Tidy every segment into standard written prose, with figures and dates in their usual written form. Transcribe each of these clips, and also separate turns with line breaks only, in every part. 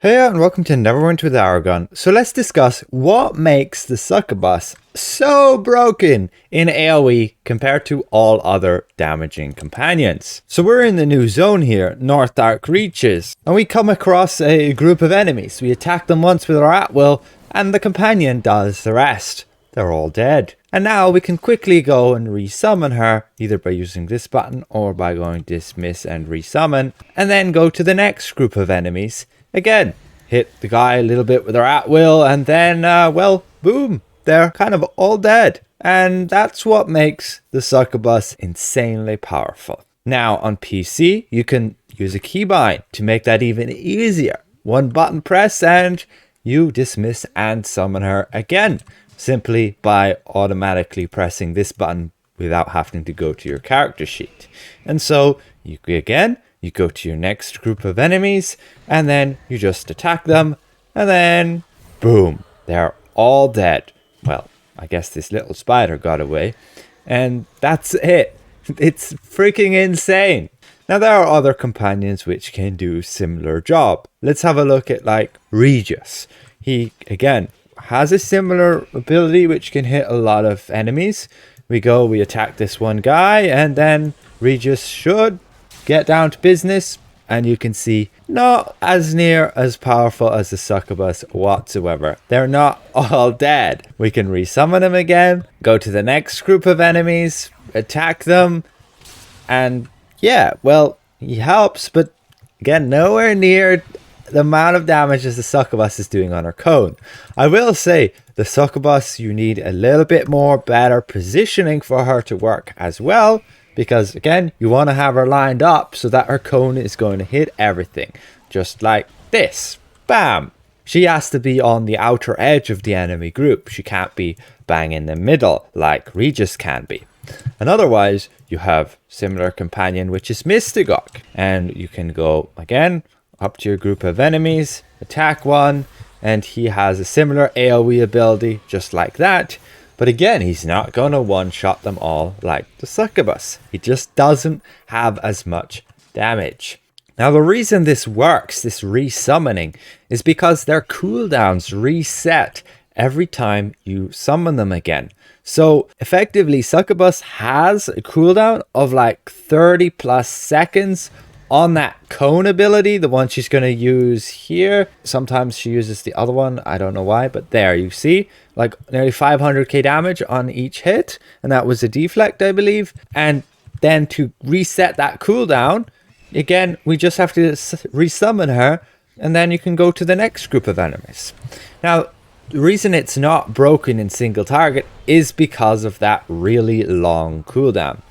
Hey and welcome to Neverwinter with Aragon. So let's discuss what makes the Succubus so broken in AoE compared to all other damaging companions. So we're in the new zone here, North Dark Reaches, and we come across a group of enemies. We attack them once with our at-will, and the companion does the rest. They're all dead. And now we can quickly go and resummon her, either by using this button or by going dismiss and resummon, and then go to the next group of enemies. Again, hit the guy a little bit with our at-will, and then, well, boom, they're kind of all dead. And that's what makes the Succubus insanely powerful. Now, on PC, you can use a keybind to make that even easier. One button press, and you dismiss and summon her again, simply by automatically pressing this button without having to go to your character sheet. And so, you go to your next group of enemies, and then you just attack them, and then boom, they're all dead. Well, I guess this little spider got away, and that's it. It's freaking insane. Now, there are other companions which can do similar job. Let's have a look at like Regis. He, again, has a similar ability which can hit a lot of enemies. We attack this one guy, and then Regis should get down to business, and you can see not as near as powerful as the Succubus whatsoever. They're not all dead. We can resummon them again, go to the next group of enemies, attack them, and yeah, well, he helps, but again, nowhere near the amount of damage as the Succubus is doing on her cone. I will say, the Succubus, you need a little bit more better positioning for her to work as well, because again, you want to have her lined up so that her cone is going to hit everything. Just like this. Bam! She has to be on the outer edge of the enemy group. She can't be bang in the middle like Regis can be. And otherwise, you have similar companion, which is Mystagogue. And you can go, again, up to your group of enemies, attack one, and he has a similar AoE ability, just like that. But again, he's not going to one-shot them all like the Succubus. He just doesn't have as much damage. Now, the reason this works, this resummoning, is because their cooldowns reset every time you summon them again. So, effectively, Succubus has a cooldown of like 30 plus seconds on that cone ability, the one she's going to use here. Sometimes she uses the other one, I don't know why, but there you see, like nearly 500k damage on each hit, and that was a deflect, I believe. And then to reset that cooldown, again, we just have to resummon her, and then you can go to the next group of enemies. Now, the reason it's not broken in single target is because of that really long cooldown.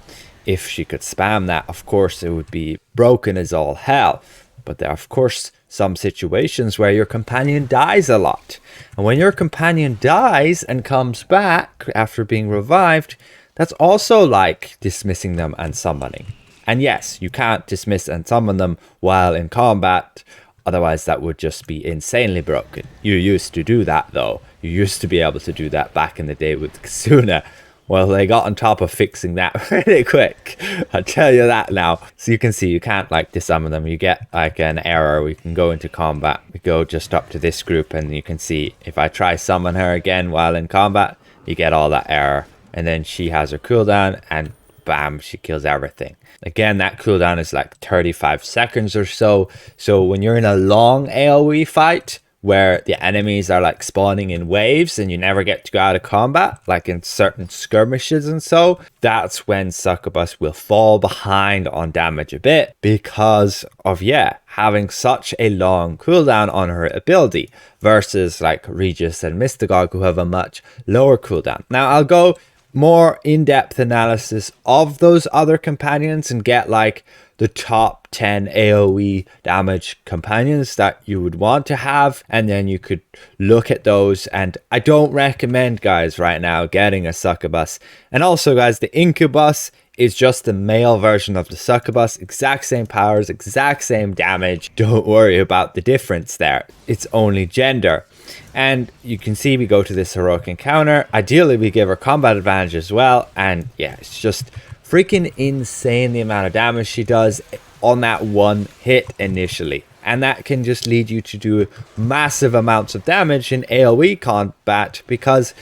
If she could spam that, of course, it would be broken as all hell. But there are, of course, some situations where your companion dies a lot. And when your companion dies and comes back after being revived, that's also like dismissing them and summoning. And yes, you can't dismiss and summon them while in combat. Otherwise, that would just be insanely broken. You used to do that, though. You used to be able to do that back in the day with Kasuna. Well, they got on top of fixing that pretty quick. I'll tell you that now. So you can see you can't like dissummon them. You get like an error. We can go into combat. We go just up to this group, and you can see if I try summon her again while in combat, you get all that error. And then she has her cooldown, and bam, she kills everything. Again, that cooldown is like 35 seconds or so. So when you're in a long AoE fight, where the enemies are like spawning in waves and you never get to go out of combat, like in certain skirmishes and so, that's when Succubus will fall behind on damage a bit because of, having such a long cooldown on her ability versus like Regis and Mystagogue, who have a much lower cooldown. Now, I'll go more in-depth analysis of those other companions and get like the top 10 AoE damage companions that you would want to have, and then you could look at those. And I don't recommend, guys, right now getting a Succubus. And also, guys, the Incubus is just the male version of the Succubus. Exact same powers, exact same damage. Don't worry about the difference there. It's only gender. And you can see we go to this heroic encounter. Ideally, we give her combat advantage as well. And yeah, it's just freaking insane the amount of damage she does. on that one hit initially. And that can just lead you to do massive amounts of damage in AoE combat because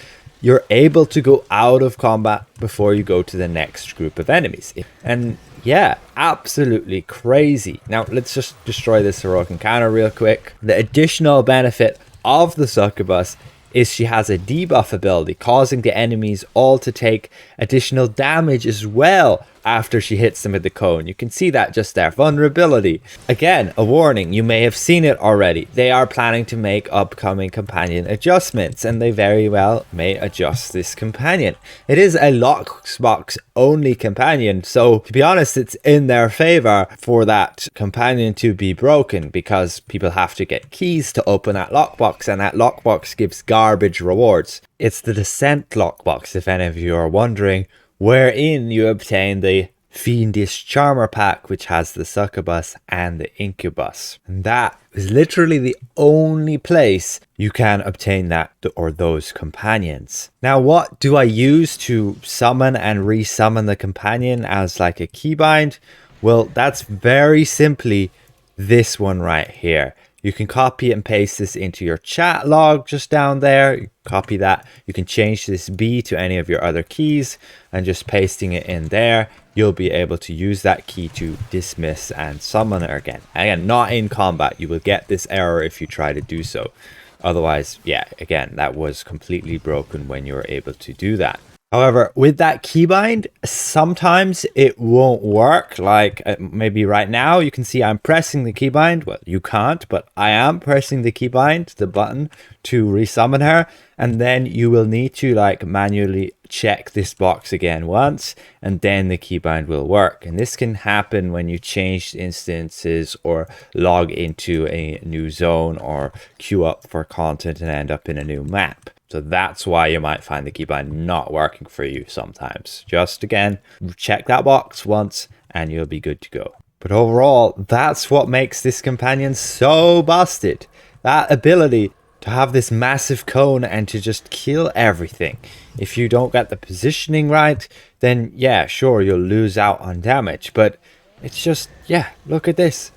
you're able to go out of combat before you go to the next group of enemies. And yeah, absolutely crazy. Now let's just destroy this heroic encounter real quick. The additional benefit of the Succubus is she has a debuff ability, causing the enemies all to take additional damage as well after she hits them with the cone. You can see that just there. Vulnerability. Again, a warning, you may have seen it already. They are planning to make upcoming companion adjustments, and they very well may adjust this companion. It is a lockbox only companion, so to be honest, it's in their favor for that companion to be broken, because people have to get keys to open that lockbox, and that lockbox gives garbage rewards. It's the Descent lockbox, if any of you are wondering, wherein you obtain the Fiendish Charmer pack, which has the Succubus and the Incubus. And that is literally the only place you can obtain that or those companions. Now, what do I use to summon and resummon the companion as like a keybind? Well, that's very simply this one right here. You can copy and paste this into your chat log just down there. You copy that. You can change this B to any of your other keys, and just pasting it in there, you'll be able to use that key to dismiss and summon her again. Again, not in combat. You will get this error if you try to do so. Otherwise, yeah, again, that was completely broken when you were able to do that. However, with that keybind, sometimes it won't work. Like maybe right now you can see I'm pressing the keybind. Well, you can't, but I am pressing the keybind, the button, to resummon her. And then you will need to like manually check this box again once, and then the keybind will work. And this can happen when you change instances or log into a new zone or queue up for content and end up in a new map. So that's why you might find the keybind not working for you sometimes. Just again, check that box once and you'll be good to go. But overall, that's what makes this companion so busted. That ability to have this massive cone and to just kill everything. If you don't get the positioning right, then yeah, sure, you'll lose out on damage. But it's just, yeah, look at this.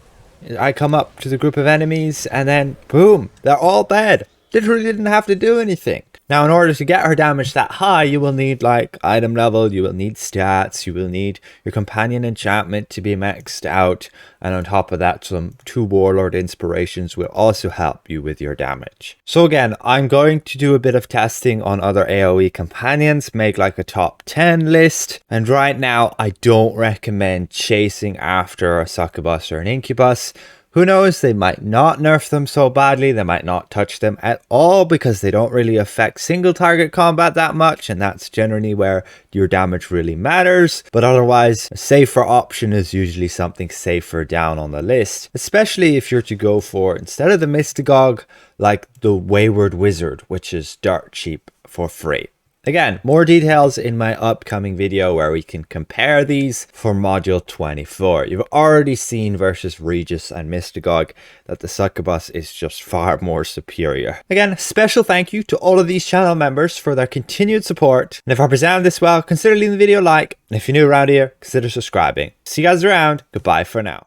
I come up to the group of enemies and then boom, they're all dead. Literally didn't have to do anything. Now, in order to get her damage that high, you will need like item level, you will need stats, you will need your companion enchantment to be maxed out, and on top of that, some 2 warlord inspirations will also help you with your damage. So again, I'm going to do a bit of testing on other AoE companions, make like a top 10 list, and right now I don't recommend chasing after a Succubus or an Incubus. Who knows, they might not nerf them so badly, they might not touch them at all because they don't really affect single target combat that much, and that's generally where your damage really matters. But otherwise, a safer option is usually something safer down on the list, especially if you're to go for, instead of the Mystagogue, like the Wayward Wizard, which is dirt cheap for free. Again, more details in my upcoming video where we can compare these for module 24. You've already seen versus Regis and Mystagogue that the Succubus is just far more superior. Again, special thank you to all of these channel members for their continued support. And if I presented this well, consider leaving the video a like. And if you're new around here, consider subscribing. See you guys around. Goodbye for now.